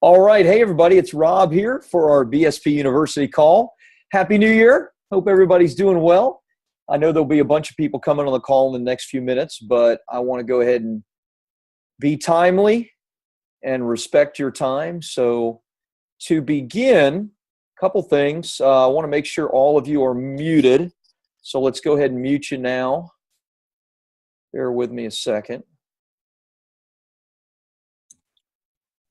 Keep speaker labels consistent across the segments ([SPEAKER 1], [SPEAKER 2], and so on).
[SPEAKER 1] All right. Hey, everybody. It's Rob here for our BSP University call. Happy New Year. Hope everybody's doing well. I know there'll be a bunch of people coming on the call in the next few minutes, but I want to go ahead and be timely and respect your time. So to begin, a couple things. I want to make sure all of you are muted. So let's go ahead and mute you now. Bear with me a second.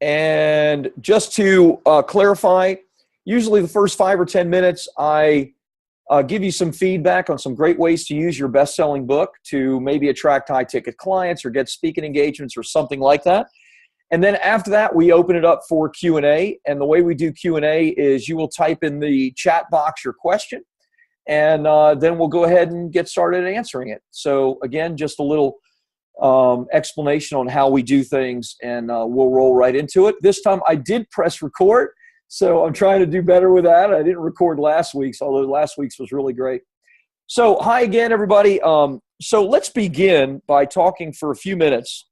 [SPEAKER 1] And just to clarify, usually the first 5 or 10 minutes, I give you some feedback on some great ways to use your best-selling book to maybe attract high-ticket clients or get speaking engagements or something like that. And then after that, we open it up for Q&A. And the way we do Q&A is you will type in the chat box your question, and then we'll go ahead and get started answering it. So again, just a little explanation on how we do things, and we'll roll right into it. This time I did press record, so I'm trying to do better with that. I didn't record last week's, although last week's was really great. So hi again, everybody. So let's begin by talking for a few minutes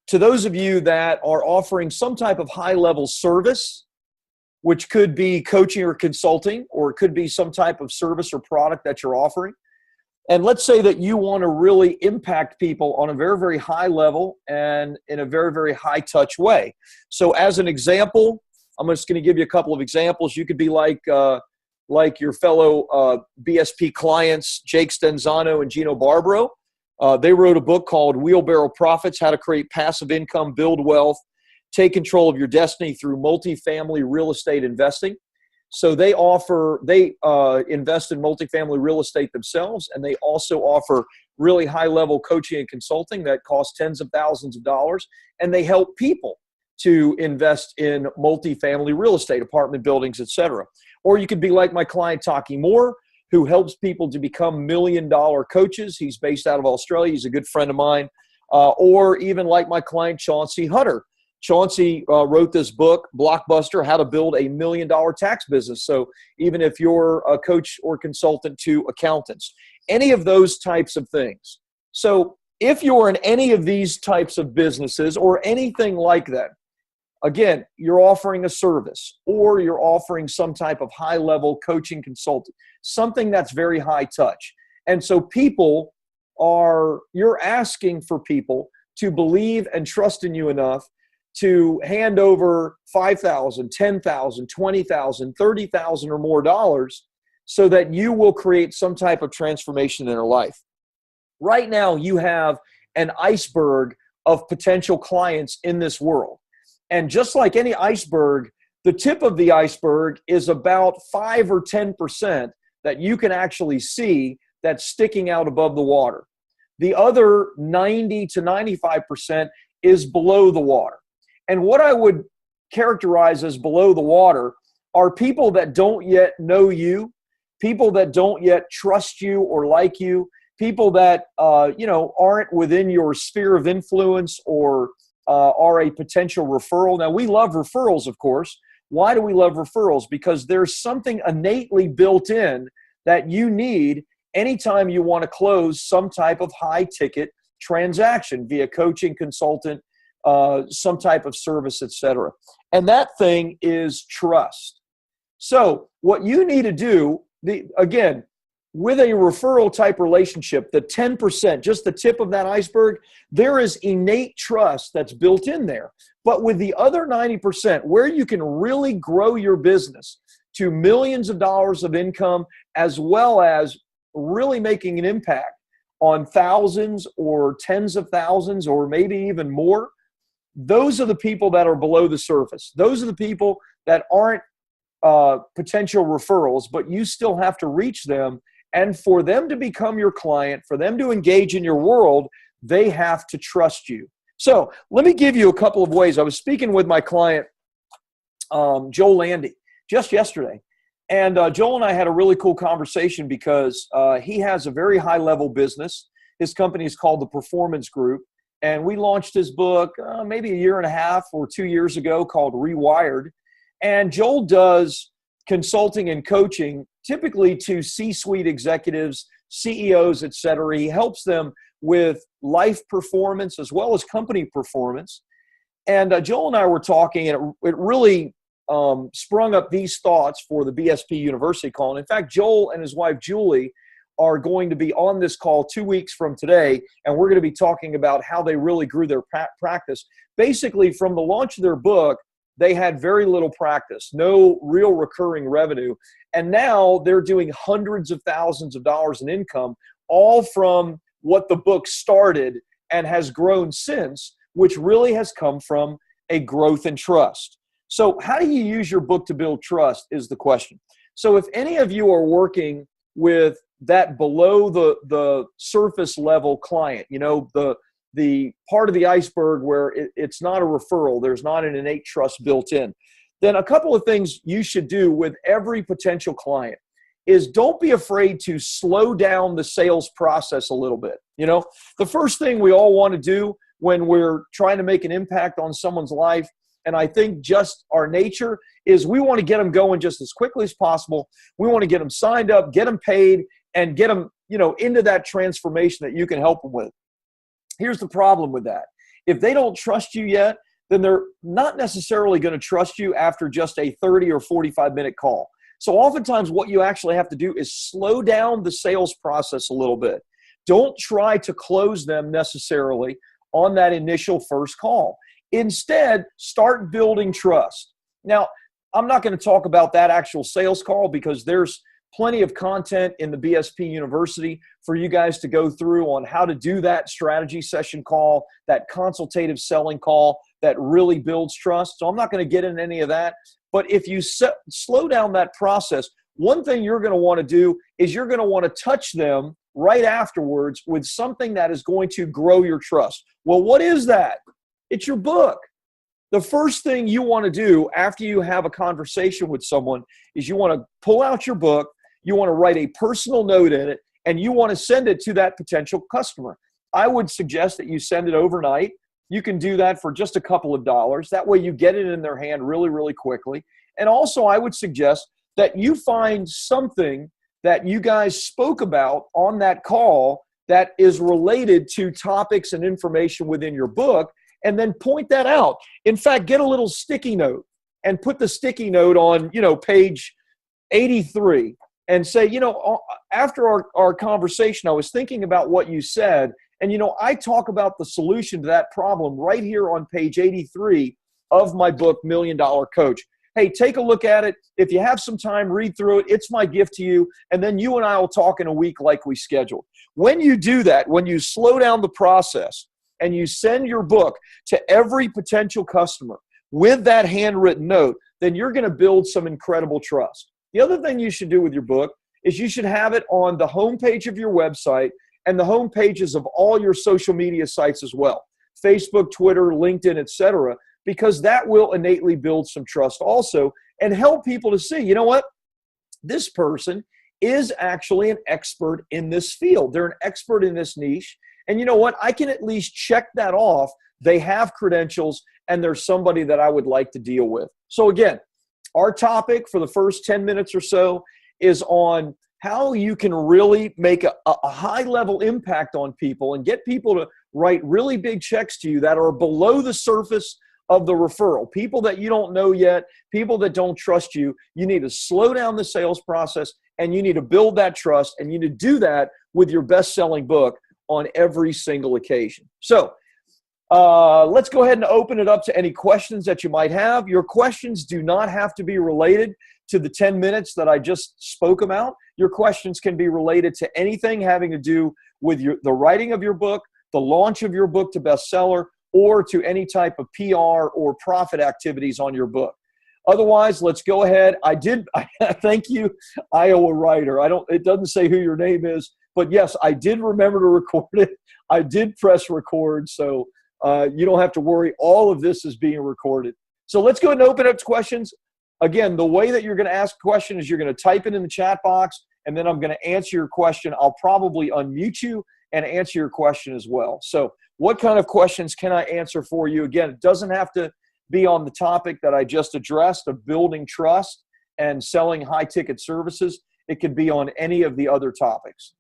[SPEAKER 1] to those of you that are offering some type of high-level service, which could be coaching or consulting, or it could be some type of service or product that you're offering. And let's say that you want to really impact people on a very, very high level and in a very, very high touch way. So as an example, I'm just going to give you a couple of examples. You could be like your fellow BSP clients, Jake Stenzano and Gino Barbaro. They wrote a book called Wheelbarrow Profits: How to Create Passive Income, Build Wealth, Take Control of Your Destiny Through Multifamily Real Estate Investing. So they invest in multifamily real estate themselves, and they also offer really high-level coaching and consulting that costs tens of thousands of dollars, and they help people to invest in multifamily real estate, apartment buildings, etc. Or you could be like my client, Taki Moore, who helps people to become million-dollar coaches. He's based out of Australia. He's a good friend of mine. Or even like my client, Chauncey Hutter. Chauncey wrote this book, Blockbuster: How to Build a $1 Million Tax Business. So even if you're a coach or consultant to accountants, any of those types of things. So if you're in any of these types of businesses or anything like that, again, you're offering a service or you're offering some type of high-level coaching consulting, something that's very high touch. And so you're asking for people to believe and trust in you enough to hand over $5,000, $10,000, $20,000, $30,000 or more dollars so that you will create some type of transformation in their life. Right now, you have an iceberg of potential clients in this world. And just like any iceberg, the tip of the iceberg is about 5 or 10% that you can actually see that's sticking out above the water. The other 90 to 95% is below the water. And what I would characterize as below the water are people that don't yet know you, people that don't yet trust you or like you, people that aren't within your sphere of influence or are a potential referral. Now, we love referrals, of course. Why do we love referrals? Because there's something innately built in that you need anytime you want to close some type of high-ticket transaction via coaching, consultant, some type of service, etc. And that thing is trust. So what you need to do, again, with a referral type relationship, the 10%, just the tip of that iceberg, there is innate trust that's built in there. But with the other 90%, where you can really grow your business to millions of dollars of income, as well as really making an impact on thousands or tens of thousands or maybe even more, those are the people that are below the surface. Those are the people that aren't potential referrals, but you still have to reach them. And for them to become your client, for them to engage in your world, they have to trust you. So let me give you a couple of ways. I was speaking with my client, Joel Landy, just yesterday. And Joel and I had a really cool conversation because he has a very high-level business. His company is called the Performance Group. And we launched his book maybe a year and a half or 2 years ago called Rewired. And Joel does consulting and coaching typically to C-suite executives, CEOs, et cetera. He helps them with life performance as well as company performance. And Joel and I were talking, and it really sprung up these thoughts for the BSP University call. And in fact, Joel and his wife, Julie, are going to be on this call 2 weeks from today, and we're going to be talking about how they really grew their practice. Basically, from the launch of their book, they had very little practice, no real recurring revenue. And now they're doing hundreds of thousands of dollars in income, all from what the book started and has grown since, which really has come from a growth in trust. So how do you use your book to build trust is the question. So if any of you are working with that below the surface level client, you know, the part of the iceberg where it's not a referral, there's not an innate trust built in, then a couple of things you should do with every potential client is don't be afraid to slow down the sales process a little bit. You know, the first thing we all want to do when we're trying to make an impact on someone's life, and I think just our nature, is we want to get them going just as quickly as possible. We want to get them signed up, get them paid, and get them, you know, into that transformation that you can help them with. Here's the problem with that. If they don't trust you yet, then they're not necessarily going to trust you after just a 30 or 45-minute call. So oftentimes what you actually have to do is slow down the sales process a little bit. Don't try to close them necessarily on that initial first call. Instead, start building trust. Now, I'm not going to talk about that actual sales call because there's plenty of content in the BSP University for you guys to go through on how to do that strategy session call, that consultative selling call that really builds trust. So I'm not going to get into any of that. But if you slow down that process, one thing you're going to want to do is you're going to want to touch them right afterwards with something that is going to grow your trust. Well, what is that? It's your book. The first thing you want to do after you have a conversation with someone is you want to pull out your book, you want to write a personal note in it, and you want to send it to that potential customer. I would suggest that you send it overnight. You can do that for just a couple of dollars. That way you get it in their hand really, really quickly. And also I would suggest that you find something that you guys spoke about on that call that is related to topics and information within your book, and then point that out. In fact, get a little sticky note and put the sticky note on, you know, page 83 and say, you know, after our conversation, I was thinking about what you said. And, you know, I talk about the solution to that problem right here on page 83 of my book, $1 Million Coach. Hey, take a look at it. If you have some time, read through it. It's my gift to you. And then you and I will talk in a week like we scheduled. When you do that, when you slow down the process and you send your book to every potential customer with that handwritten note, then you're going to build some incredible trust. The other thing you should do with your book is you should have it on the homepage of your website and the home pages of all your social media sites as well, Facebook, Twitter, LinkedIn, etc., because that will innately build some trust also and help people to see, you know what, this person is actually an expert in this field. They're an expert in this niche. And you know what, I can at least check that off. They have credentials and there's somebody that I would like to deal with. So again, our topic for the first 10 minutes or so is on how you can really make a high-level impact on people and get people to write really big checks to you that are below the surface of the referral. People that you don't know yet, people that don't trust you. You need to slow down the sales process and you need to build that trust, and you need to do that with your best-selling book on every single occasion. So let's go ahead and open it up to any questions that you might have. Your questions do not have to be related to the 10 minutes that I just spoke about. Your questions can be related to anything having to do with the writing of your book, the launch of your book to bestseller, or to any type of PR or profit activities on your book. Otherwise, let's go ahead. Thank you, Iowa writer. It doesn't say who your name is, but yes, I did remember to record it. I did press record, so you don't have to worry. All of this is being recorded. So let's go ahead and open up to questions. Again, the way that you're going to ask a question is you're going to type it in the chat box, and then I'm going to answer your question. I'll probably unmute you and answer your question as well. So what kind of questions can I answer for you? Again, it doesn't have to be on the topic that I just addressed of building trust and selling high-ticket services. It could be on any of the other topics.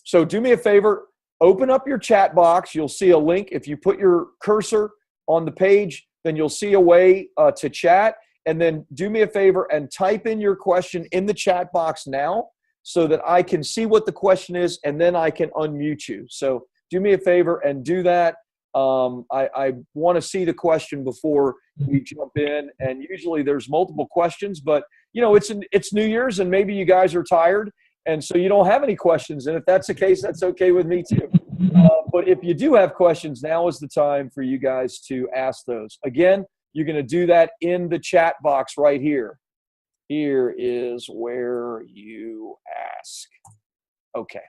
[SPEAKER 1] So do me a favor, open up your chat box. You'll see a link. If you put your cursor on the page, then you'll see a way to chat. And then do me a favor and type in your question in the chat box now so that I can see what the question is, and then I can unmute you. So do me a favor and do that. I want to see the question before we jump in. And usually there's multiple questions, but it's New Year's and maybe you guys are tired, and so you don't have any questions. And if that's the case, that's okay with me too. But if you do have questions, now is the time for you guys to ask those. Again, you're going to do that in the chat box right here. Here is where you ask. Okay.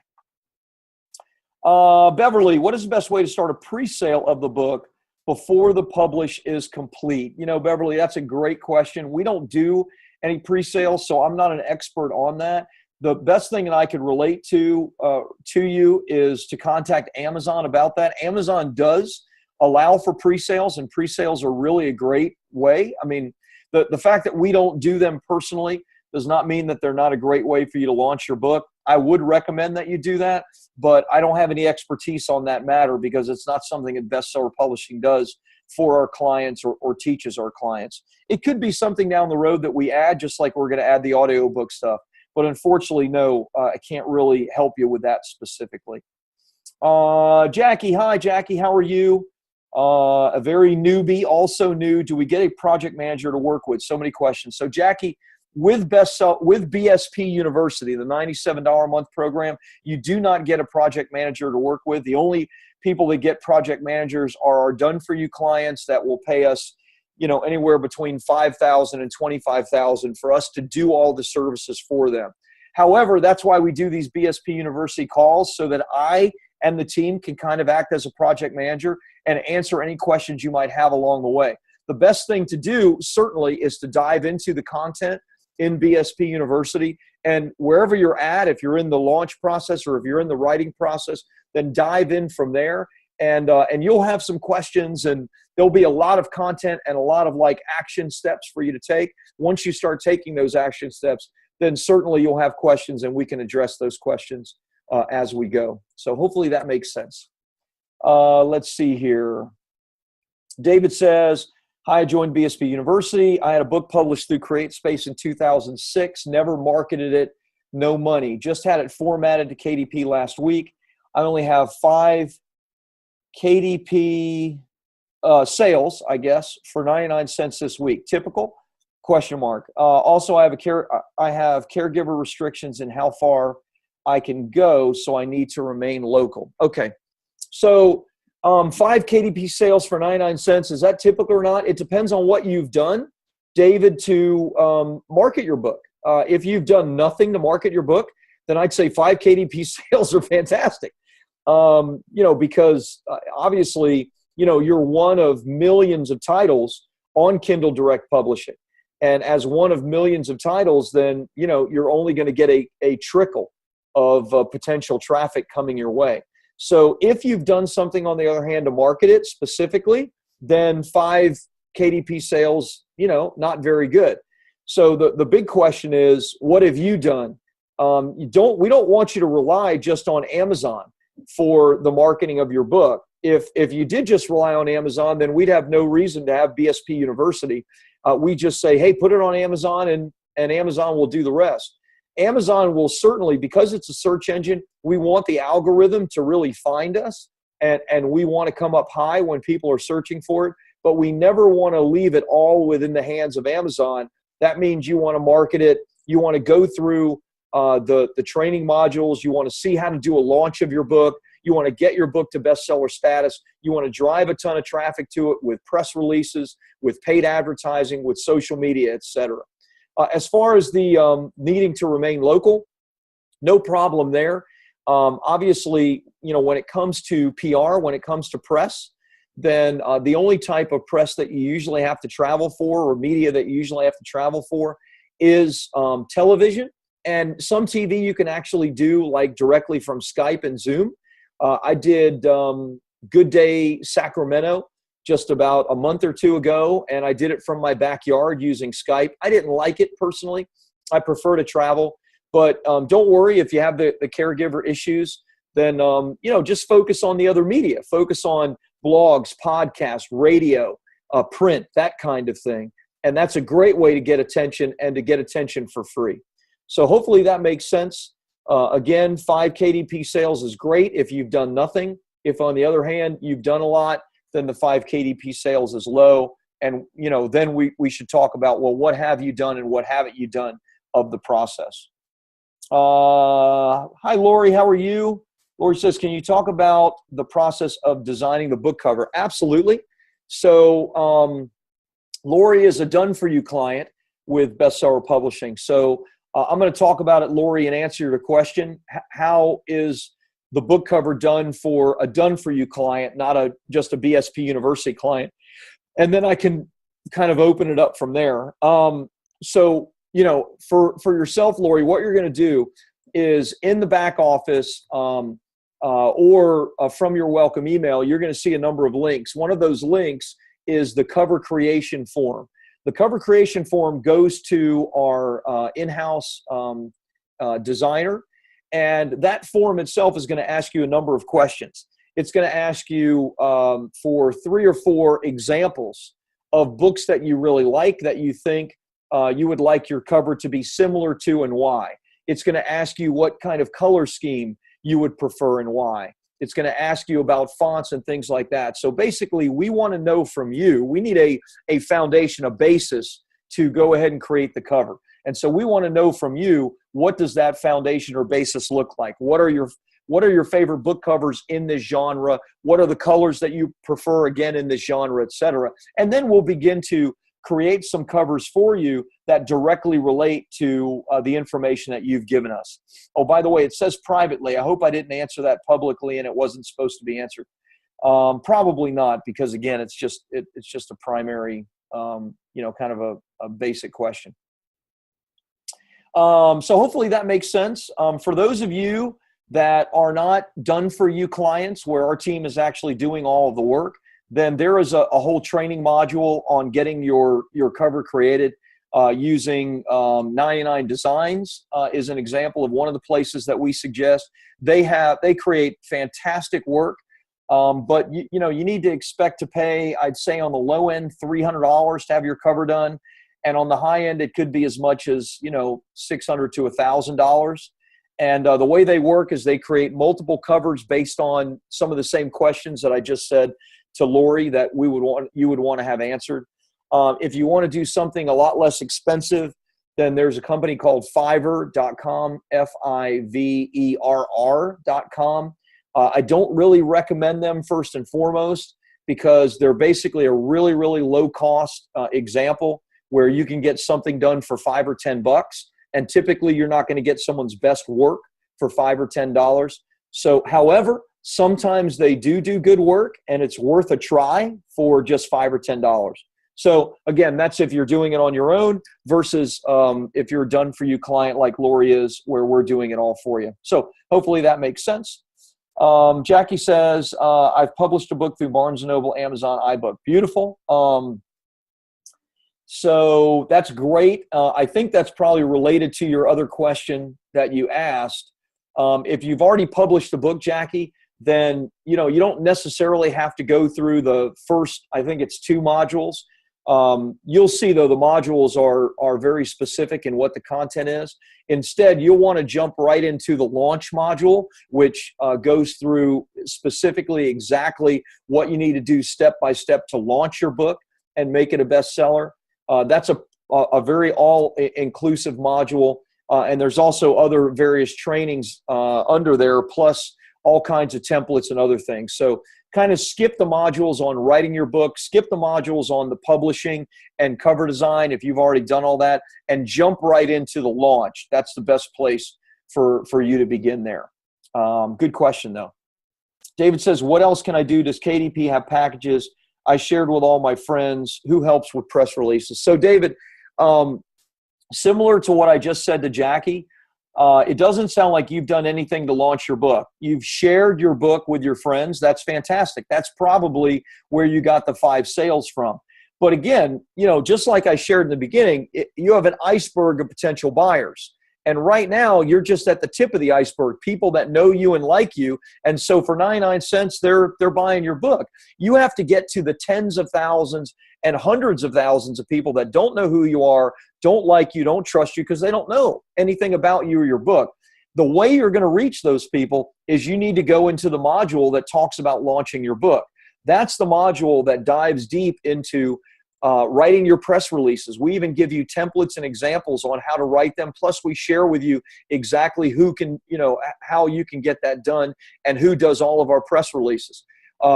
[SPEAKER 1] Beverly, what is the best way to start a pre-sale of the book before the publish is complete? Beverly, that's a great question. We don't do any pre-sales, so I'm not an expert on that. The best thing that I could relate to you is to contact Amazon about that. Amazon does allow for pre-sales, and pre-sales are really a great way. I mean, the fact that we don't do them personally does not mean that they're not a great way for you to launch your book. I would recommend that you do that, but I don't have any expertise on that matter because it's not something that Bestseller Publishing does for our clients or teaches our clients. It could be something down the road that we add, just like we're going to add the audiobook stuff. But unfortunately, no, I can't really help you with that specifically. Jackie, hi, Jackie. How are you? A very newbie, also new. Do we get a project manager to work with? So many questions. So Jackie, with BSP University, the $97 a month program, you do not get a project manager to work with. The only people that get project managers are our done-for-you clients that will pay us, anywhere between $5,000 and $25,000 for us to do all the services for them. However, that's why we do these BSP University calls, so that I and the team can kind of act as a project manager and answer any questions you might have along the way. The best thing to do, certainly, is to dive into the content in BSP University. And wherever you're at, if you're in the launch process or if you're in the writing process, then dive in from there. And you'll have some questions, and there'll be a lot of content and a lot of action steps for you to take. Once you start taking those action steps, then certainly you'll have questions, and we can address those questions as we go. So hopefully that makes sense. Let's see here. David says, hi, I joined BSP University. I had a book published through CreateSpace in 2006, never marketed it, no money. Just had it formatted to KDP last week. I only have 5 KDP sales, I guess, for 99 cents this week. Typical? Question mark. Also, I have caregiver restrictions in how far I can go, so I need to remain local. Okay, so 5 KDP sales for 99 cents, is that typical or not? It depends on what you've done, David, to market your book. If you've done nothing to market your book, then I'd say 5 KDP sales are fantastic. Because obviously, you're one of millions of titles on Kindle Direct Publishing. And as one of millions of titles, then, you're only going to get a trickle of potential traffic coming your way. So if you've done something, on the other hand, to market it specifically, then 5 KDP sales, not very good. So the big question is, what have you done? We don't want you to rely just on Amazon for the marketing of your book. If you did just rely on Amazon, then we'd have no reason to have BSP University. We just say, hey, put it on Amazon, and Amazon will do the rest. Amazon will certainly, because it's a search engine, we want the algorithm to really find us, and we want to come up high when people are searching for it, but we never want to leave it all within the hands of Amazon. That means you want to market it. You want to go through the training modules. You want to see how to do a launch of your book. You want to get your book to bestseller status. You want to drive a ton of traffic to it with press releases, with paid advertising, with social media, etc. As far as the needing to remain local, no problem there. Obviously, when it comes to PR, when it comes to press, then the only type of press that you usually have to travel for, or media that you usually have to travel for, is television. And some TV you can actually do directly from Skype and Zoom. I did Good Day Sacramento just about a month or two ago, and I did it from my backyard using Skype. I didn't like it personally. I prefer to travel. But don't worry if you have the caregiver issues, then just focus on the other media. Focus on blogs, podcasts, radio, print, that kind of thing. And that's a great way to get attention and to get attention for free. So hopefully that makes sense. Again, 5 KDP sales is great if you've done nothing. If on the other hand, you've done a lot, then the 5 KDP sales is low. And, then we should talk about, well, what have you done and what haven't you done of the process? Hi, Lori. How are you? Lori says, can you talk about the process of designing the book cover? Absolutely. So Lori is a done-for-you client with Bestseller Publishing. So I'm going to talk about it, Lori, and answer your question. How is the book cover done for a done-for-you client, not just a BSP University client? And then I can kind of open it up from there. So, for yourself, Lori, what you're going to do is in the back office or from your welcome email, you're going to see a number of links. One of those links is the cover creation form. The cover creation form goes to our in-house designer, and that form itself is going to ask you a number of questions. It's going to ask you for 3 or 4 examples of books that you really like, that you think you would like your cover to be similar to, and why. It's going to ask you what kind of color scheme you would prefer and why. It's going to ask you about fonts and things like that. So basically, we want to know from you, we need a foundation, a basis to go ahead and create the cover. And so we want to know from you, what does that foundation or basis look like? What are your favorite book covers in this genre? What are the colors that you prefer, again, in this genre, et cetera? And then we'll begin to create some covers for you that directly relate to the information that you've given us. Oh, by the way, it says privately. I hope I didn't answer that publicly and it wasn't supposed to be answered. Probably not, because again, it's just a primary, kind of a basic question. So hopefully that makes sense. For those of you that are not done for you clients, where our team is actually doing all of the work, then there is a whole training module on getting your cover created using 99 Designs is an example of one of the places that we suggest. They create fantastic work, but you need to expect to pay, I'd say on the low end, $300 to have your cover done, and on the high end it could be as much as $600 to $1,000. And the way they work is they create multiple covers based on some of the same questions that I just said to Lori that you would want to have answered. If you want to do something a lot less expensive, then there's a company called Fiverr.com, Fiverr.com. I don't really recommend them first and foremost, because they're basically a really, really low cost example where you can get something done for $5 or $10. And typically you're not going to get someone's best work for $5 or $10. So, however, sometimes they do good work, and it's worth a try for just $5 or $10. So again, that's if you're doing it on your own versus if you're a done-for-you client like Lori is, where we're doing it all for you. So hopefully that makes sense. Jackie says, I've published a book through Barnes & Noble, Amazon, iBook. Beautiful. So that's great. I think that's probably related to your other question that you asked. If you've already published the book, Jackie, then you don't necessarily have to go through the first, I think it's 2 modules. You'll see, though, the modules are very specific in what the content is. Instead, you'll want to jump right into the launch module, which goes through specifically exactly what you need to do step by step to launch your book and make it a bestseller. That's a very all-inclusive module. And there's also other various trainings under there, plus all kinds of templates and other things. So kind of skip the modules on writing your book, skip the modules on the publishing and cover design if you've already done all that, and jump right into the launch. That's the best place for you to begin there. Good question, though. David says, what else can I do? Does KDP have packages I shared with all my friends? Who helps with press releases? So, David, similar to what I just said to Jackie, it doesn't sound like you've done anything to launch your book. You've shared your book with your friends. That's fantastic. That's probably where you got the 5 sales from. But again, just like I shared in the beginning, you have an iceberg of potential buyers. And right now, you're just at the tip of the iceberg, people that know you and like you. And so for 99 cents, they're buying your book. You have to get to the tens of thousands and hundreds of thousands of people that don't know who you are, don't like you, don't trust you, because they don't know anything about you or your book. The way you're going to reach those people is you need to go into the module that talks about launching your book. That's the module that dives deep into writing your press releases. We even give you templates and examples on how to write them. Plus, we share with you exactly who can, how you can get that done and who does all of our press releases.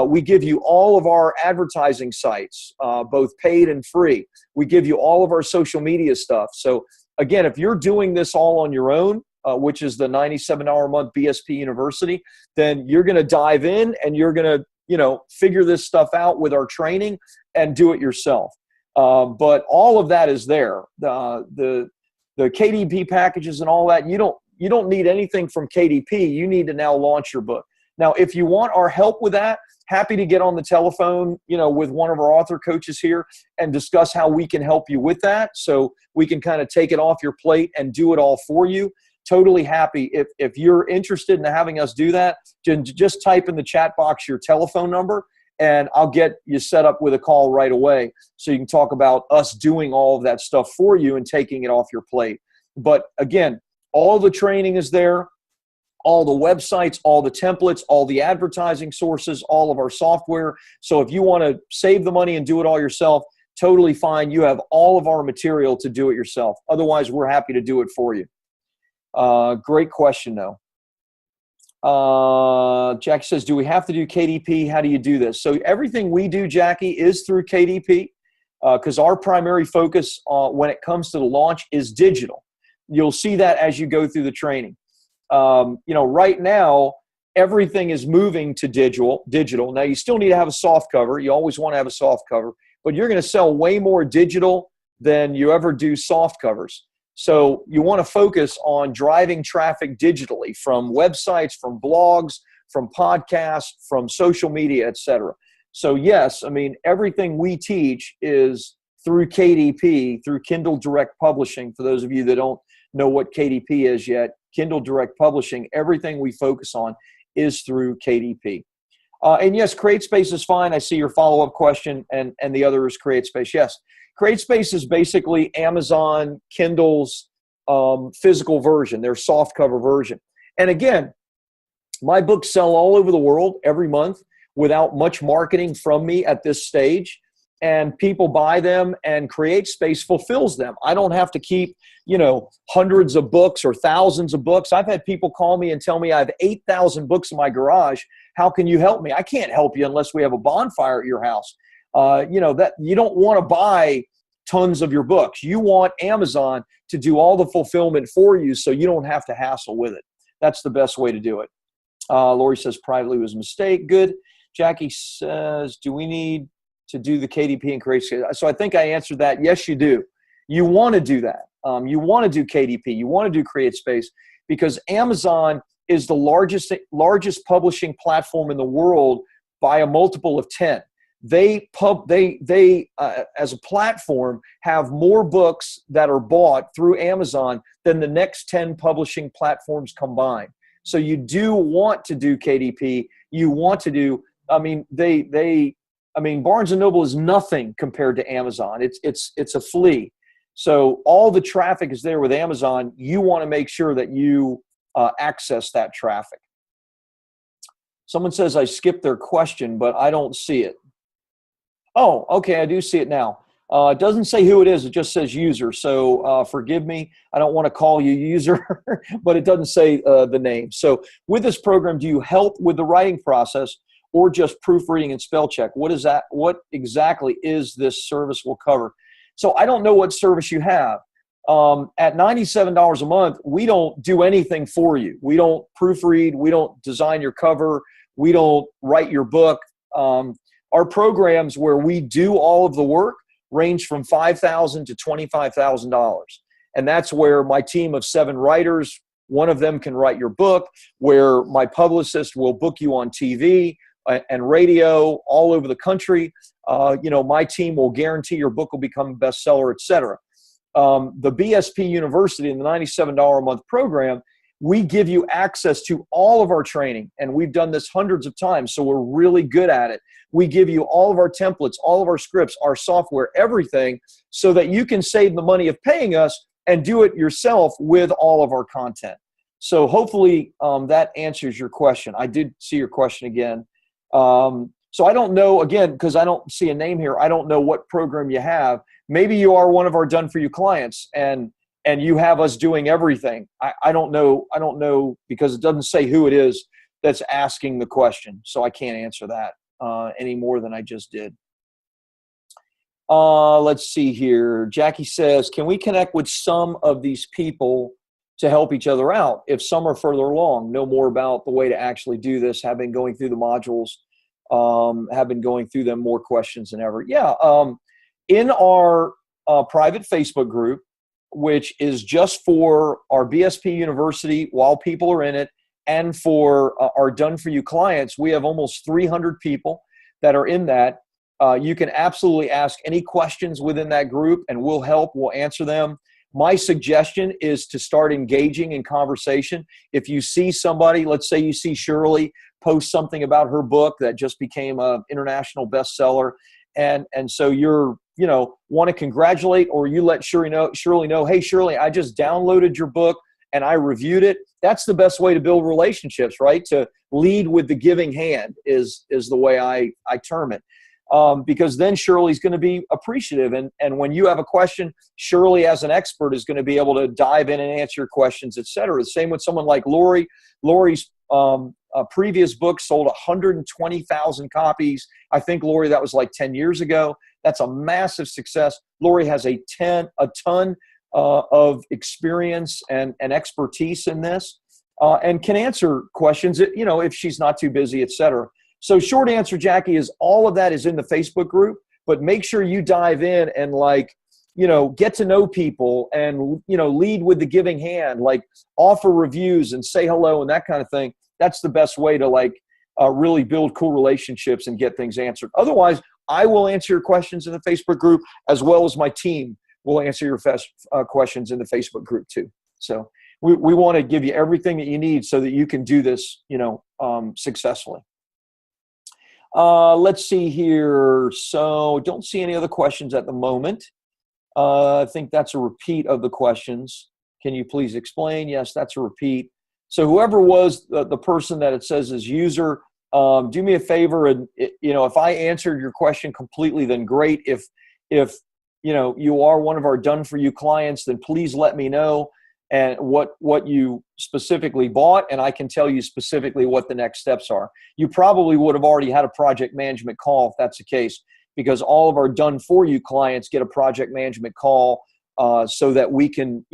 [SPEAKER 1] We give you all of our advertising sites, both paid and free. We give you all of our social media stuff. So again, if you're doing this all on your own, which is the $97 a month BSP University, then you're going to dive in and you're going to, figure this stuff out with our training and do it yourself. But all of that is there. The KDP packages and all that, you don't need anything from KDP. You need to now launch your book. Now, if you want our help with that, happy to get on the telephone, with one of our author coaches here and discuss how we can help you with that. So we can kind of take it off your plate and do it all for you. Totally happy. If you're interested in having us do that, just type in the chat box your telephone number and I'll get you set up with a call right away so you can talk about us doing all of that stuff for you and taking it off your plate. But again, all the training is there, all the websites, all the templates, all the advertising sources, all of our software. So if you want to save the money and do it all yourself, totally fine. You have all of our material to do it yourself. Otherwise, we're happy to do it for you. Great question, though. Jackie says, do we have to do KDP? How do you do this? So everything we do, Jackie, is through KDP because our primary focus when it comes to the launch is digital. You'll see that as you go through the training. Right now, everything is moving to digital. Now, you still need to have a soft cover. You always want to have a soft cover, but you're going to sell way more digital than you ever do soft covers. So you want to focus on driving traffic digitally from websites, from blogs, from podcasts, from social media, etc. So yes, everything we teach is through KDP, through Kindle Direct Publishing. For those of you that don't know what KDP is yet, Kindle Direct Publishing, everything we focus on is through KDP. And yes, CreateSpace is fine. I see your follow-up question, and the other is CreateSpace. Yes. CreateSpace is basically Amazon Kindle's physical version, their softcover version. And again, my books sell all over the world every month without much marketing from me at this stage. And people buy them and CreateSpace fulfills them. I don't have to keep, hundreds of books or thousands of books. I've had people call me and tell me I have 8,000 books in my garage. How can you help me? I can't help you unless we have a bonfire at your house. That you don't want to buy tons of your books. You want Amazon to do all the fulfillment for you so you don't have to hassle with it. That's the best way to do it. Lori says privately was a mistake. Good. Jackie says, do we need to do the KDP and CreateSpace? So I think I answered that. Yes, you do. You want to do that. You want to do KDP. You want to do CreateSpace because Amazon is the largest publishing platform in the world by a multiple of 10. They as a platform have more books that are bought through Amazon than the next 10 publishing platforms combined. So you do want to do KDP. You want to do, Barnes & Noble is nothing compared to Amazon. It's a flea. So all the traffic is there with Amazon. You want to make sure that you access that traffic. Someone says I skipped their question, but I don't see it. Oh, okay, I do see it now. It doesn't say who it is. It just says user. So forgive me. I don't want to call you user, but it doesn't say the name. So with this program, do you help with the writing process or just proofreading and spell check? What is that? What exactly is this service will cover? So I don't know what service you have. At $97 a month, we don't do anything for you. We don't proofread. We don't design your cover. We don't write your book. Our programs where we do all of the work range from $5,000 to $25,000. And that's where my team of 7 writers, one of them can write your book, where my publicist will book you on TV and radio all over the country. My team will guarantee your book will become a bestseller, et cetera. the BSP University and the $97 a month program, we give you access to all of our training. And we've done this hundreds of times, so we're really good at it. We give you all of our templates, all of our scripts, our software, everything, so that you can save the money of paying us and do it yourself with all of our content. So hopefully that answers your question. I did see your question again. So I don't know, again, because I don't see a name here, I don't know what program you have. Maybe you are one of our done-for-you clients, and you have us doing everything. I don't know because it doesn't say who it is that's asking the question. So I can't answer that any more than I just did. Let's see here. Jackie says, can we connect with some of these people to help each other out? If some are further along, know more about the way to actually do this, have been going through the modules, have been going through them, more questions than ever. Yeah. In our private Facebook group, which is just for our BSP University while people are in it, and for our done-for-you clients, we have almost 300 people that are in that. You can absolutely ask any questions within that group, and we'll help, we'll answer them. My suggestion is to start engaging in conversation. If you see somebody, let's say you see Shirley post something about her book that just became an international bestseller, and so you're, want to congratulate, or you let Shirley know, hey, Shirley, I just downloaded your book and I reviewed it. That's the best way to build relationships, right? To lead with the giving hand is the way I term it. Because then Shirley's going to be appreciative. And when you have a question, Shirley as an expert is going to be able to dive in and answer your questions, et cetera. The same with someone like Lori. Lori's previous book sold 120,000 copies. I think, Lori, that was like 10 years ago. That's a massive success. Lori has a ton of experience and expertise in this, and can answer questions, if she's not too busy, et cetera. So short answer, Jackie, is all of that is in the Facebook group, but make sure you dive in and get to know people and, lead with the giving hand, like offer reviews and say hello and that kind of thing. That's the best way to really build cool relationships and get things answered. Otherwise, I will answer your questions in the Facebook group, as well as my team will answer your questions in the Facebook group too. So we want to give you everything that you need so that you can do this, successfully. Let's see here. So don't see any other questions at the moment. I think that's a repeat of the questions. Can you please explain? Yes, that's a repeat. So whoever was the person that it says is user, do me a favor, and if I answered your question completely, then great. If you are one of our done-for-you clients, then please let me know and what you specifically bought, and I can tell you specifically what the next steps are. You probably would have already had a project management call if that's the case, because all of our done-for-you clients get a project management call so that we can,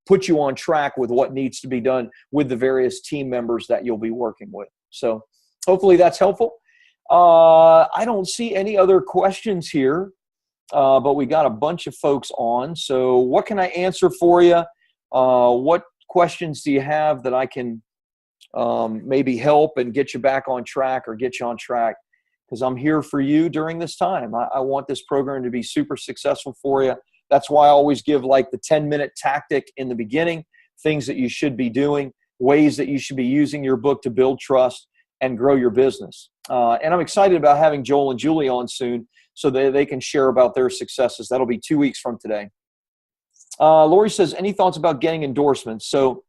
[SPEAKER 1] put you on track with what needs to be done with the various team members that you'll be working with. So hopefully that's helpful. I don't see any other questions here, but we got a bunch of folks on. So what can I answer for you? What questions do you have that I can maybe help and get you back on track or get you on track? Because I'm here for you during this time. I want this program to be super successful for you. That's why I always give like the 10-minute tactic in the beginning, things that you should be doing, ways that you should be using your book to build trust and grow your business. And I'm excited about having Joel and Julie on soon so that they can share about their successes. That'll be 2 weeks from today. Lori says, any thoughts about getting endorsements? So,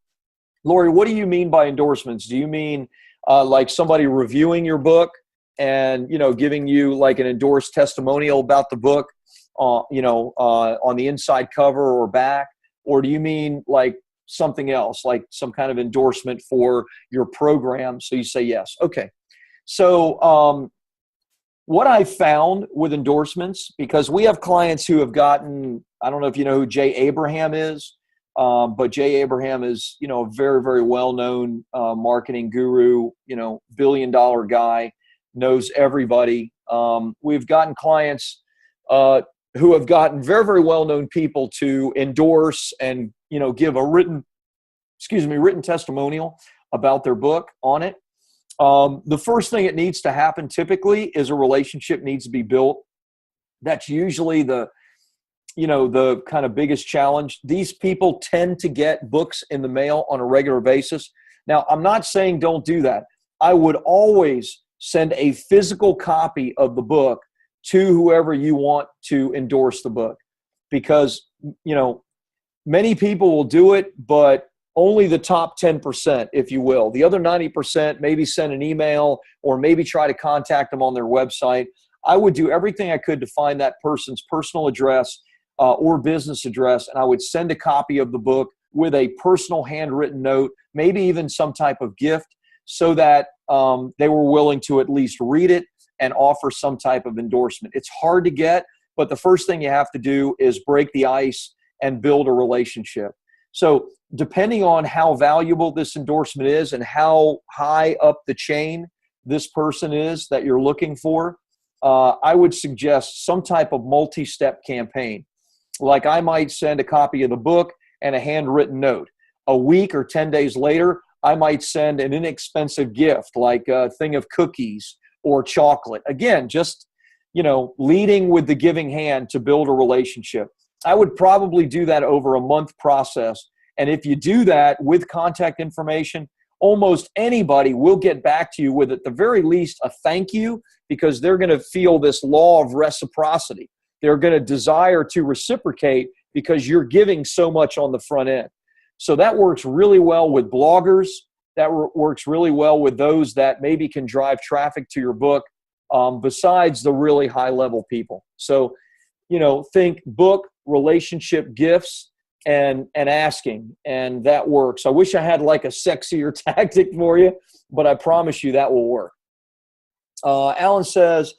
[SPEAKER 1] Lori, what do you mean by endorsements? Do you mean like somebody reviewing your book and, giving you like an endorsed testimonial about the book, on the inside cover or back? Or do you mean like something else, like some kind of endorsement for your program? So you say yes. Okay. So what I found with endorsements, because we have clients who have gotten, I don't know if you know who Jay Abraham is, but Jay Abraham is, a very, very well-known marketing guru, billion-dollar guy, knows everybody. We've gotten clients who have gotten very, very well-known people to endorse and, give a written testimonial about their book on it. The first thing that needs to happen typically is a relationship needs to be built. That's usually the the kind of biggest challenge. These people tend to get books in the mail on a regular basis. Now, I'm not saying don't do that. I would always send a physical copy of the book to whoever you want to endorse the book, because, many people will do it, but only the top 10%, if you will. The other 90%, maybe send an email or maybe try to contact them on their website. I would do everything I could to find that person's personal address or business address, and I would send a copy of the book with a personal handwritten note, maybe even some type of gift, so that they were willing to at least read it and offer some type of endorsement. It's hard to get, but the first thing you have to do is break the ice and build a relationship. So depending on how valuable this endorsement is and how high up the chain this person is that you're looking for, I would suggest some type of multi-step campaign. Like, I might send a copy of the book and a handwritten note. A week or 10 days later, I might send an inexpensive gift, like a thing of cookies or chocolate. Again, just, leading with the giving hand to build a relationship. I would probably do that over a month process. And if you do that with contact information, almost anybody will get back to you with, at the very least, a thank you, because they're going to feel this law of reciprocity. They're going to desire to reciprocate because you're giving so much on the front end. So that works really well with bloggers. That works really well with those that maybe can drive traffic to your book, besides the really high-level people. So, think book, relationship, gifts, and asking, and that works. I wish I had like a sexier tactic for you, but I promise you that will work. Alan says,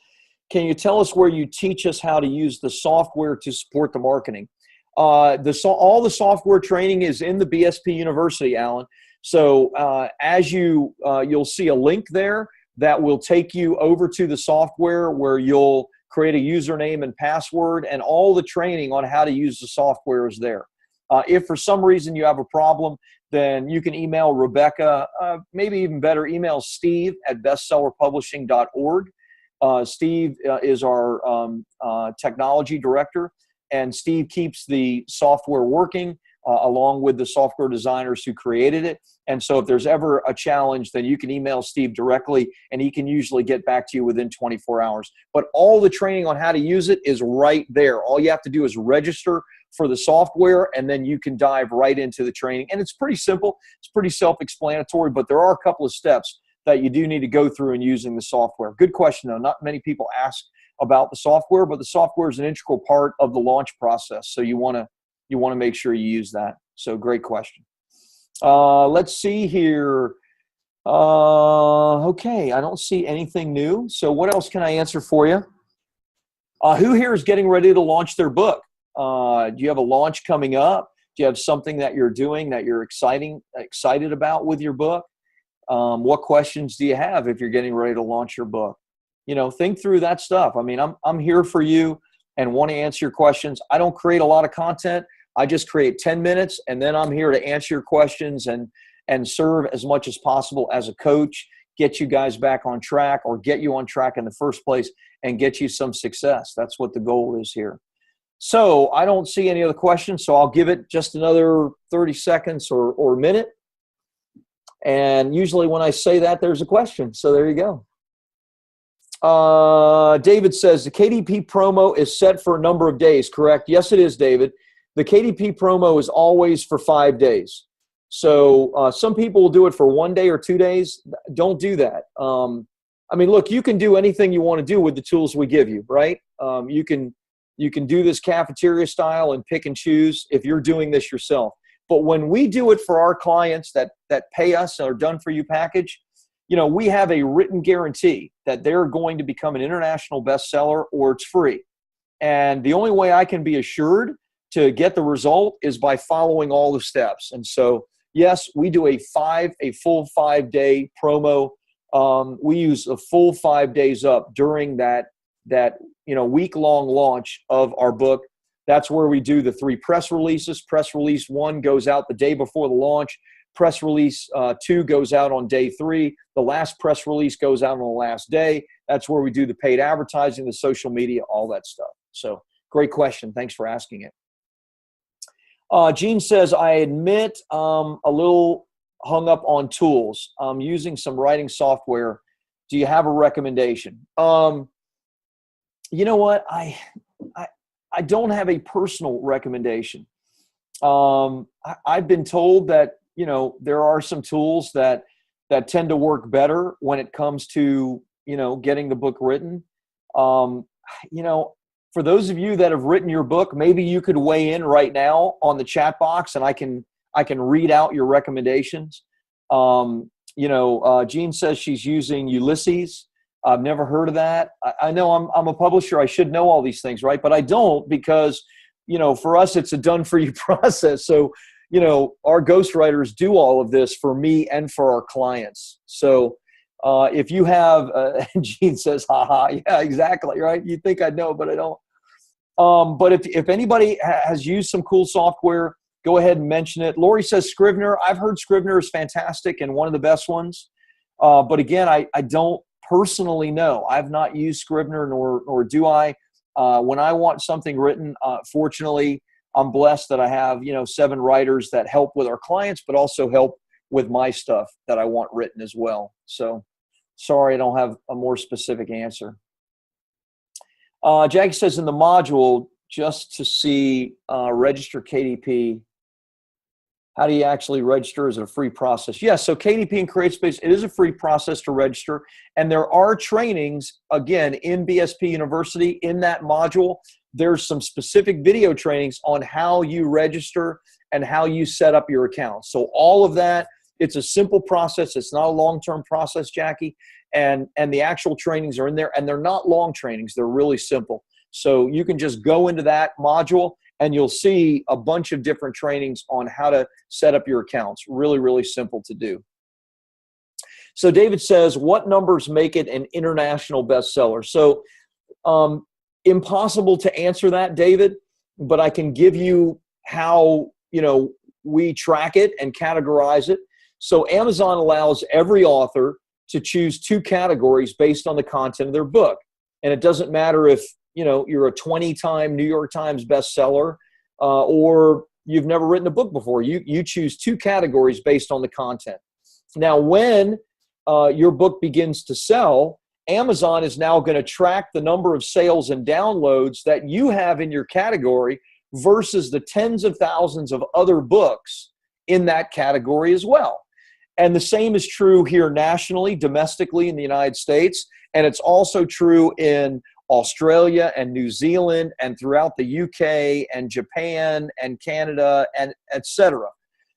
[SPEAKER 1] can you tell us where you teach us how to use the software to support the marketing? All the software training is in the BSP University, Alan. So as you'll see a link there that will take you over to the software, where you'll create a username and password, and all the training on how to use the software is there. If for some reason you have a problem, then you can email Rebecca, maybe even better, email Steve at bestsellerpublishing.org. Steve is our technology director, and Steve keeps the software working along with the software designers who created it. And so if there's ever a challenge, then you can email Steve directly, and he can usually get back to you within 24 hours. But all the training on how to use it is right there. All you have to do is register for the software, and then you can dive right into the training. And it's pretty simple. It's pretty self-explanatory, but there are a couple of steps that you do need to go through in using the software. Good question, though. Not many people ask about the software, but the software is an integral part of the launch process. So you want to make sure you use that. So great question. Let's see here. Okay, I don't see anything new. So what else can I answer for you? Who here is getting ready to launch their book? Do you have a launch coming up? Do you have something that you're doing that you're excited about with your book? What questions do you have if you're getting ready to launch your book? Think through that stuff. I mean, I'm here for you and want to answer your questions. I don't create a lot of content. I just create 10 minutes, and then I'm here to answer your questions and serve as much as possible as a coach, get you guys back on track, or get you on track in the first place and get you some success. That's what the goal is here. So I don't see any other questions, so I'll give it just another 30 seconds or a minute. And usually when I say that, there's a question. So there you go. David says, the KDP promo is set for a number of days, correct? Yes, it is, David. The KDP promo is always for 5 days. So some people will do it for 1 day or 2 days. Don't do that. I mean, look, you can do anything you want to do with the tools we give you, right? You can do this cafeteria style and pick and choose if you're doing this yourself. But when we do it for our clients that pay us or done for you package, we have a written guarantee that they're going to become an international bestseller, or it's free. And the only way I can be assured to get the result is by following all the steps. And so, yes, we do a full 5 day promo. We use a full 5 days up during that week-long launch of our book. That's where we do the 3 press releases. Press release 1 goes out the day before the launch. Press release 2 goes out on day 3. The last press release goes out on the last day. That's where we do the paid advertising, the social media, all that stuff. So great question. Thanks for asking it. Gene says, I admit a little hung up on tools. I'm using some writing software. Do you have a recommendation? You know what? I don't have a personal recommendation. I've been told that, there are some tools that tend to work better when it comes to, getting the book written. For those of you that have written your book, maybe you could weigh in right now on the chat box and I can read out your recommendations. Jean says she's using Ulysses. I've never heard of that. I know I'm a publisher. I should know all these things, right? But I don't because, for us, it's a done for you process. So, our ghostwriters do all of this for me and for our clients. So if you have, Gene says, haha, yeah, exactly, right? You think I'd know, but I don't. But if anybody has used some cool software, go ahead and mention it. Lori says Scrivener. I've heard Scrivener is fantastic and one of the best ones. But again, I don't personally know. I've not used Scrivener, nor do I. When I want something written, fortunately, I'm blessed that I have, 7 writers that help with our clients, but also help with my stuff that I want written as well. So sorry, I don't have a more specific answer. Jackie says in the module, just to see register KDP, how do you actually register? Is it a free process? Yes, so KDP and CreateSpace, it is a free process to register. And there are trainings, again, in BSP University. In that module, there's some specific video trainings on how you register and how you set up your account. So all of that, it's a simple process. It's not a long-term process, Jackie. And the actual trainings are in there. And they're not long trainings. They're really simple. So you can just go into that module and you'll see a bunch of different trainings on how to set up your accounts. Really, really simple to do. So David says, what numbers make it an international bestseller? So impossible to answer that, David, but I can give you how, we track it and categorize it. So Amazon allows every author to choose 2 categories based on the content of their book. And it doesn't matter if, you're a 20-time New York Times bestseller or you've never written a book before. You choose 2 categories based on the content. Now, when your book begins to sell, Amazon is now going to track the number of sales and downloads that you have in your category versus the tens of thousands of other books in that category as well. And the same is true here nationally, domestically in the United States. And it's also true in Australia and New Zealand and throughout the UK and Japan and Canada and etc.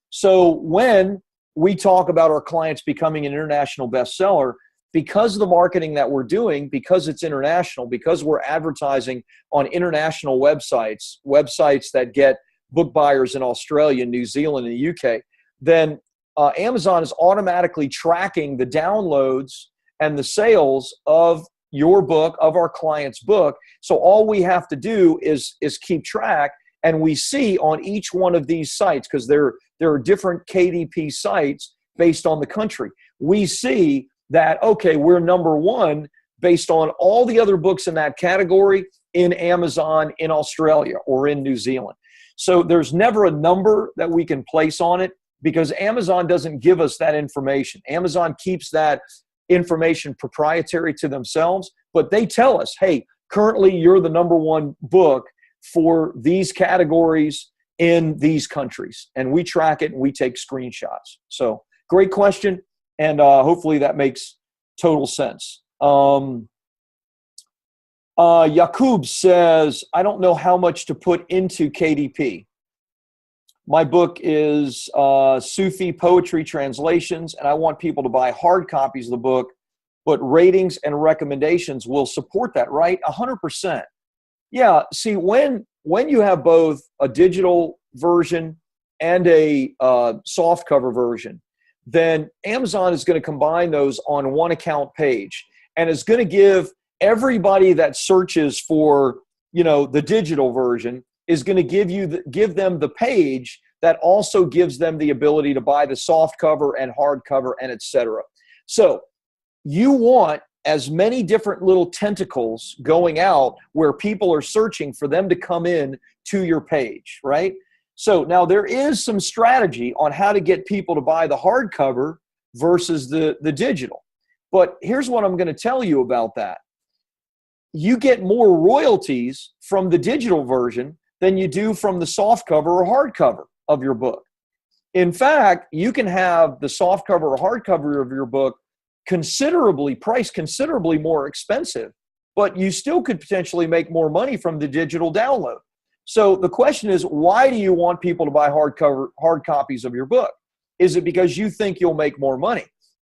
[SPEAKER 1] So when we talk about our clients becoming an international bestseller, because of the marketing that we're doing, because it's international, because we're advertising on international websites that get book buyers in Australia, New Zealand, and the UK, then Amazon is automatically tracking the downloads and the sales of your book, of our client's book. So all we have to do is keep track, and we see on each one of these sites, because there are different KDP sites based on the country. We see that, okay, we're number 1 based on all the other books in that category in Amazon in Australia or in New Zealand. So there's never a number that we can place on it because Amazon doesn't give us that information. Amazon keeps that information proprietary to themselves, but they tell us, hey, currently you're the number 1 book for these categories in these countries. And we track it and we take screenshots. So great question. And hopefully that makes total sense. Yakub says, I don't know how much to put into KDP. My book is Sufi poetry translations, and I want people to buy hard copies of the book, but ratings and recommendations will support that, right? 100%. Yeah, see, when you have both a digital version and a soft cover version, then Amazon is going to combine those on one account page and is going to give everybody that searches for, the digital version is going to give them the page that also gives them the ability to buy the soft cover and hard cover and etc. So you want as many different little tentacles going out where people are searching for them to come in to your page, right? So now there is some strategy on how to get people to buy the hardcover versus the digital. But here's what I'm going to tell you about that. You get more royalties from the digital version than you do from the softcover or hardcover of your book. In fact, you can have the softcover or hardcover of your book priced considerably more expensive, but you still could potentially make more money from the digital download. So the question is, why do you want people to buy hard copies of your book? Is it because you think you'll make more money?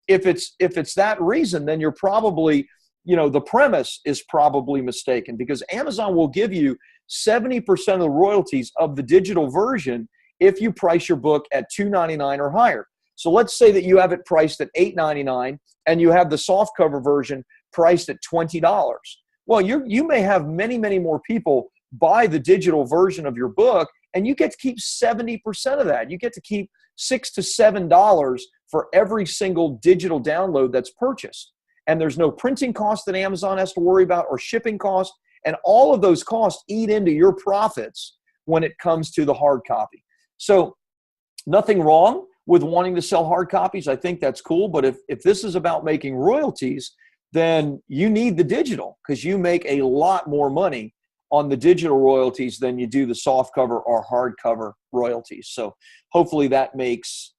[SPEAKER 1] If it's that reason, then you're probably, the premise is probably mistaken, because Amazon will give you 70% of the royalties of the digital version if you price your book at $2.99 or higher. So let's say that you have it priced at $8.99 and you have the softcover version priced at $20. Well, you may have many, many more people buy the digital version of your book, and you get to keep 70% of that. You get to keep $6 to $7 for every single digital download that's purchased. And there's no printing cost that Amazon has to worry about, or shipping cost. And all of those costs eat into your profits when it comes to the hard copy. So nothing wrong with wanting to sell hard copies. I think that's cool. But if this is about making royalties, then you need the digital, because you make a lot more money on the digital royalties than you do the softcover or hardcover royalties. So hopefully that makes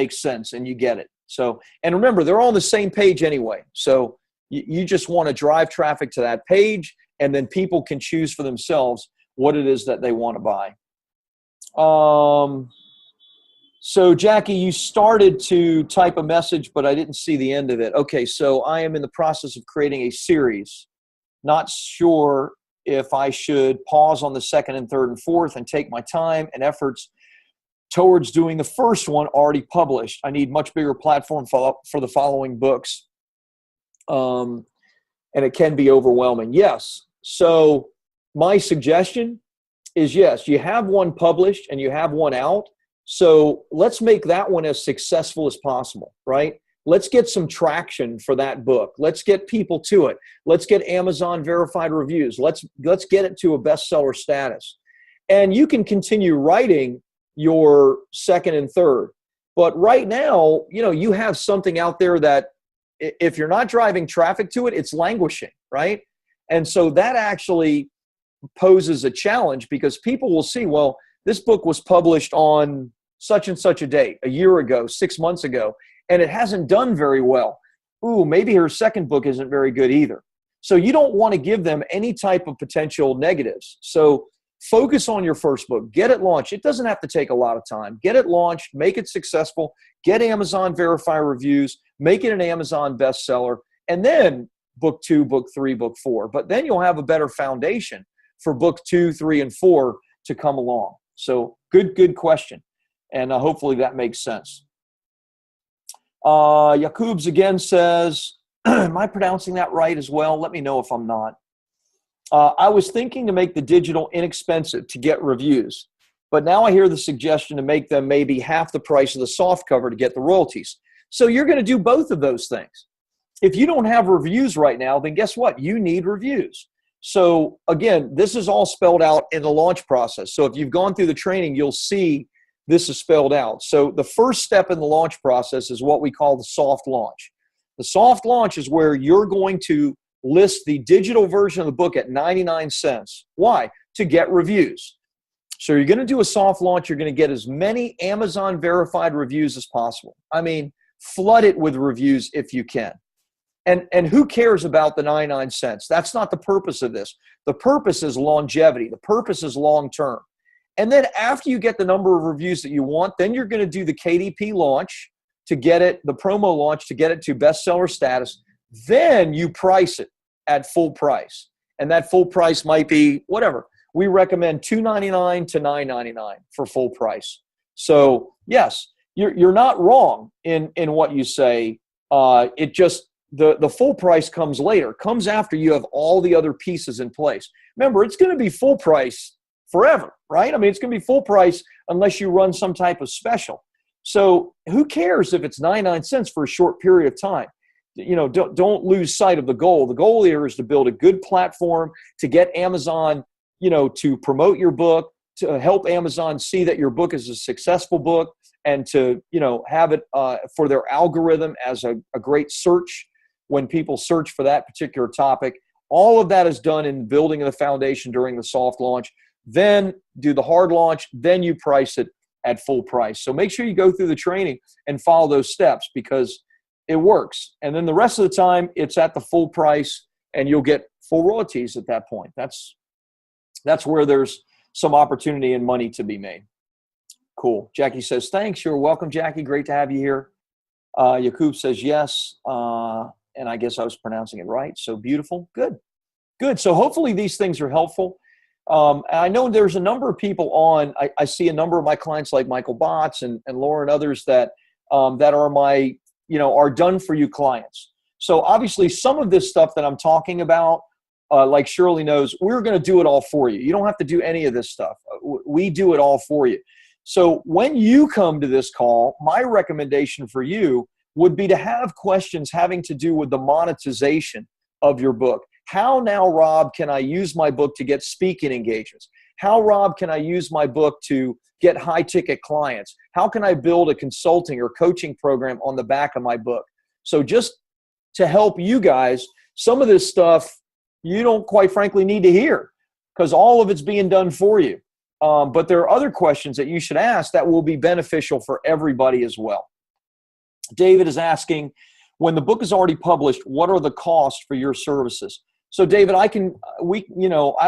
[SPEAKER 1] sense and you get it. So, and remember, they're all on the same page anyway. So you just want to drive traffic to that page, and then people can choose for themselves what it is that they want to buy. So Jackie, you started to type a message, but I didn't see the end of it. Okay, so I am in the process of creating a series. Not sure if I should pause on the second and third and fourth and take my time and efforts towards doing the first one already published. I need much bigger platform for the following books. And it can be overwhelming. Yes. So my suggestion is, yes, you have one published and you have one out. So let's make that one as successful as possible, right? Let's get some traction for that book. Let's get people to it. Let's get Amazon verified reviews. Let's get it to a bestseller status. And you can continue writing your second and third. But right now, you have something out there that if you're not driving traffic to it, it's languishing, right? And so that actually poses a challenge, because people will see, well, this book was published on such and such a date, a year ago, 6 months ago, and it hasn't done very well. Ooh, maybe her second book isn't very good either. So you don't want to give them any type of potential negatives. So focus on your first book. Get it launched. It doesn't have to take a lot of time. Get it launched, make it successful, get Amazon verify reviews, make it an Amazon bestseller, and then book 2, book 3, book 4. But then you'll have a better foundation for book 2, 3, and 4 to come along. So good question. And hopefully that makes sense. Yakub's again says, am I pronouncing that right as well? Let me know if I'm not. I was thinking to make the digital inexpensive to get reviews, but now I hear the suggestion to make them maybe half the price of the soft cover to get the royalties. So you're going to do both of those things. If you don't have reviews right now, then guess what? You need reviews. So again, this is all spelled out in the launch process. So if you've gone through the training, you'll see this is spelled out. So the first step in the launch process is what we call the soft launch. The soft launch is where you're going to list the digital version of the book at 99 cents. Why? To get reviews. So you're going to do a soft launch. You're going to get as many Amazon verified reviews as possible. I mean, flood it with reviews if you can. And who cares about the 99 cents? That's not the purpose of this. The purpose is longevity. The purpose is long-term. And then after you get the number of reviews that you want, then you're going to do the KDP launch to get it, the promo launch to get it to bestseller status. Then you price it at full price. And that full price might be whatever. We recommend $2.99 to $9.99 for full price. So yes, you're not wrong in what you say. It just, the full price comes later, comes after you have all the other pieces in place. Remember, it's going to be full price forever, right? I mean, it's going to be full price unless you run some type of special. So who cares if it's 99 cents for a short period of time? don't lose sight of the goal. The goal here is to build a good platform to get Amazon, to promote your book, to help Amazon see that your book is a successful book, and to, have it for their algorithm as a great search when people search for that particular topic. All of that is done in building the foundation during the soft launch. Then do the hard launch. Then you price it at full price. So make sure you go through the training and follow those steps, because it works. And then the rest of the time, it's at the full price, and you'll get full royalties at that point. That's where there's some opportunity and money to be made. Cool. Jackie says, thanks. You're welcome, Jackie. Great to have you here. Yakub says, yes. And I guess I was pronouncing it right. So beautiful. Good. So hopefully these things are helpful. I know there's a number of people on. I see a number of my clients like Michael Botts and Laura and others that are my, are done for you clients. So obviously some of this stuff that I'm talking about, like Shirley knows, we're going to do it all for you. You don't have to do any of this stuff. We do it all for you. So when you come to this call, my recommendation for you would be to have questions having to do with the monetization of your book. How now, Rob, can I use my book to get speaking engagements? How, Rob, can I use my book to get high-ticket clients? How can I build a consulting or coaching program on the back of my book? So just to help you guys, some of this stuff you don't quite frankly need to hear, because all of it's being done for you. But there are other questions that you should ask that will be beneficial for everybody as well. David is asking, when the book is already published, what are the costs for your services? So David, I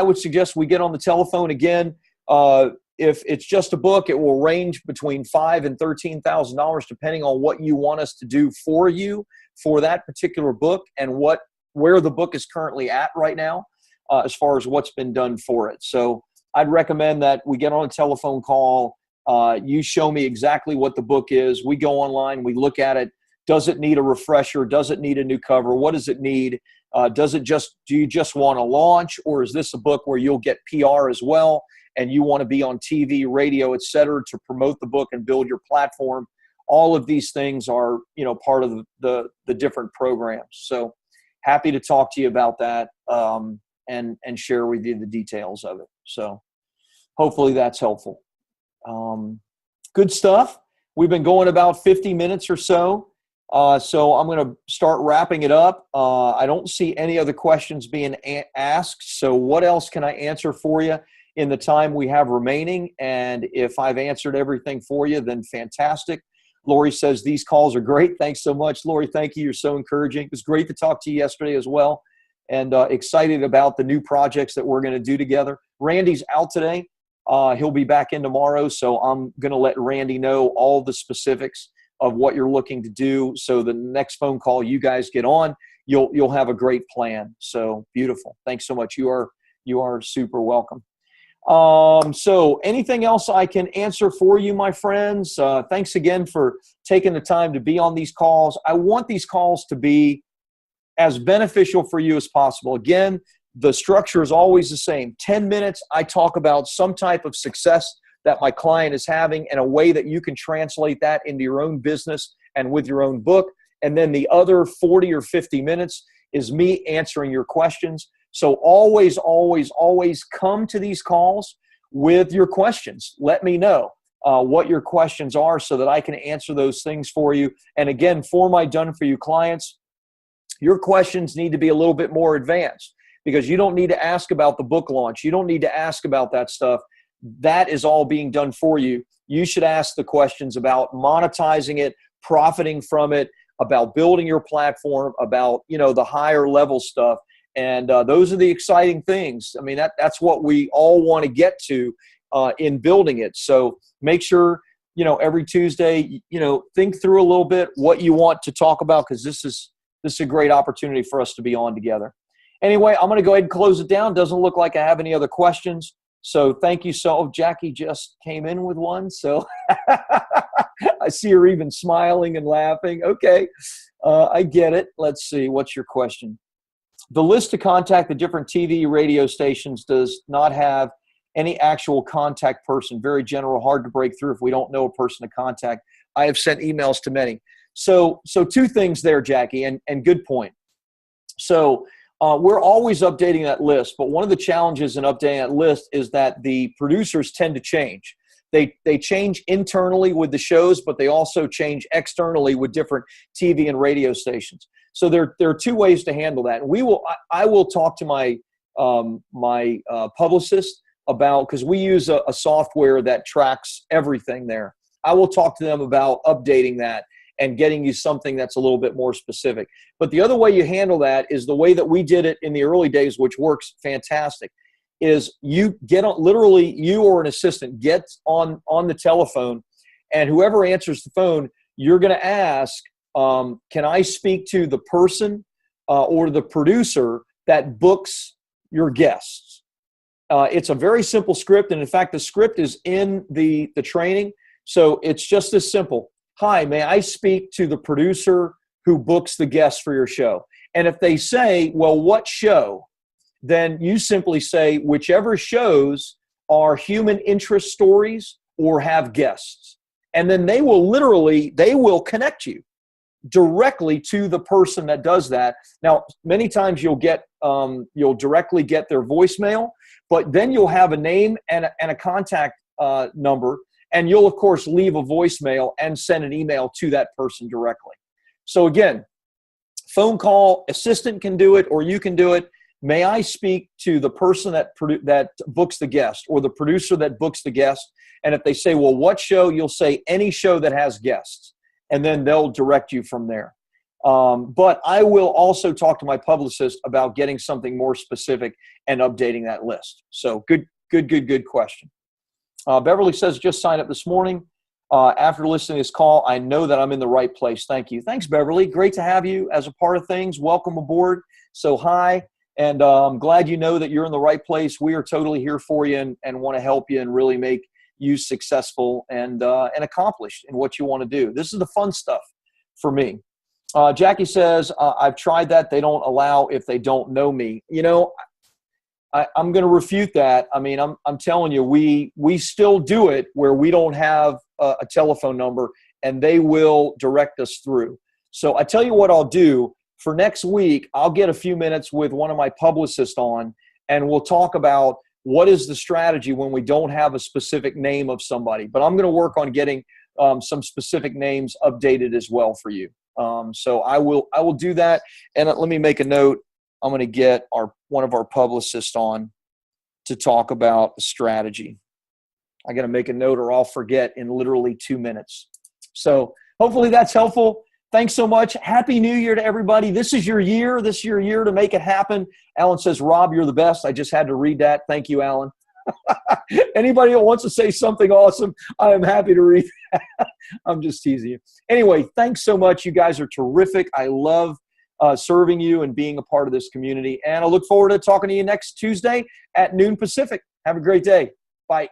[SPEAKER 1] would suggest we get on the telephone again. If it's just a book, it will range between $5,000 and $13,000, depending on what you want us to do for you for that particular book and where the book is currently at right now, as far as what's been done for it. So I'd recommend that we get on a telephone call. You show me exactly what the book is. We go online, we look at it. Does it need a refresher? Does it need a new cover? What does it need? Do you just want to launch, or is this a book where you'll get PR as well, and you want to be on TV, radio, et cetera, to promote the book and build your platform? All of these things are, part of the different programs. So happy to talk to you about that and share with you the details of it. So hopefully that's helpful. Good stuff. We've been going about 50 minutes or so. So I'm going to start wrapping it up. I don't see any other questions being asked. So what else can I answer for you in the time we have remaining? And if I've answered everything for you, then fantastic. Lori says, these calls are great. Thanks so much, Lori. Thank you. You're so encouraging. It was great to talk to you yesterday as well. And excited about the new projects that we're going to do together. Randy's out today. He'll be back in tomorrow. So I'm going to let Randy know all the specifics of what you're looking to do. So the next phone call you guys get on, you'll have a great plan. So beautiful. Thanks so much. You are super welcome. So anything else I can answer for you, my friends? Thanks again for taking the time to be on these calls. I want these calls to be as beneficial for you as possible. Again, the structure is always the same. 10 minutes, I talk about some type of success that my client is having and a way that you can translate that into your own business and with your own book. And then the other 40 or 50 minutes is me answering your questions. So always, always, always come to these calls with your questions. Let me know what your questions are so that I can answer those things for you. And again, for my done-for-you clients, your questions need to be a little bit more advanced, because you don't need to ask about the book launch. You don't need to ask about that stuff. That is all being done for you. You should ask the questions about monetizing it, profiting from it, about building your platform, about, the higher level stuff. And those are the exciting things. I mean, that's what we all want to get to in building it. So make sure, every Tuesday, think through a little bit what you want to talk about, because this is a great opportunity for us to be on together. Anyway, I'm going to go ahead and close it down. Doesn't look like I have any other questions. So thank you. Jackie just came in with one. So I see her even smiling and laughing. Okay, I get it. Let's see. What's your question? The list to contact the different TV, radio stations does not have any actual contact person. Very general, hard to break through if we don't know a person to contact. I have sent emails to many. So two things there, Jackie, and good point. So we're always updating that list, but one of the challenges in updating that list is that the producers tend to change. They change internally with the shows, but they also change externally with different TV and radio stations. So there are two ways to handle that. And I will talk to my publicist about, because we use a software that tracks everything there. I will talk to them about updating that and getting you something that's a little bit more specific. But the other way you handle that is the way that we did it in the early days, which works fantastic, is you get on, literally you or an assistant gets on the telephone, and whoever answers the phone, you're going to ask, can I speak to the person or the producer that books your guests? It's a very simple script, and in fact, the script is in the training. So it's just as simple. Hi, may I speak to the producer who books the guests for your show? And if they say, well, what show? Then you simply say, whichever shows are human interest stories or have guests. And then they will connect you directly to the person that does that. Now, many times you'll directly get their voicemail, but then you'll have a name and a contact number. And you'll, of course, leave a voicemail and send an email to that person directly. So again, phone call, assistant can do it, or you can do it. May I speak to the person that books the guest, or the producer that books the guest? And if they say, well, what show? You'll say any show that has guests, and then they'll direct you from there. But I will also talk to my publicist about getting something more specific and updating that list. So good question. Beverly says, just signed up this morning. After listening to this call, I know that I'm in the right place. Thank you. Thanks, Beverly. Great to have you as a part of things. Welcome aboard. So hi, and I'm glad you know that you're in the right place. We are totally here for you and want to help you and really make you successful and accomplished in what you want to do. This is the fun stuff for me. Jackie says, I've tried that. They don't allow if they don't know me. You know, I'm going to refute that. I mean, I'm telling you, we still do it where we don't have a telephone number, and they will direct us through. So I tell you what I'll do for next week. I'll get a few minutes with one of my publicists on, and we'll talk about what is the strategy when we don't have a specific name of somebody. But I'm going to work on getting some specific names updated as well for you. So I will do that. And let me make a note. I'm going to get one of our publicists on to talk about a strategy. I got to make a note or I'll forget in literally 2 minutes. So hopefully that's helpful. Thanks so much. Happy New Year to everybody. This is your year. This is your year to make it happen. Alan says, Rob, you're the best. I just had to read that. Thank you, Alan. Anybody that wants to say something awesome, I am happy to read that. I'm just teasing you. Anyway, thanks so much. You guys are terrific. I love serving you and being a part of this community. And I look forward to talking to you next Tuesday at noon Pacific. Have a great day. Bye.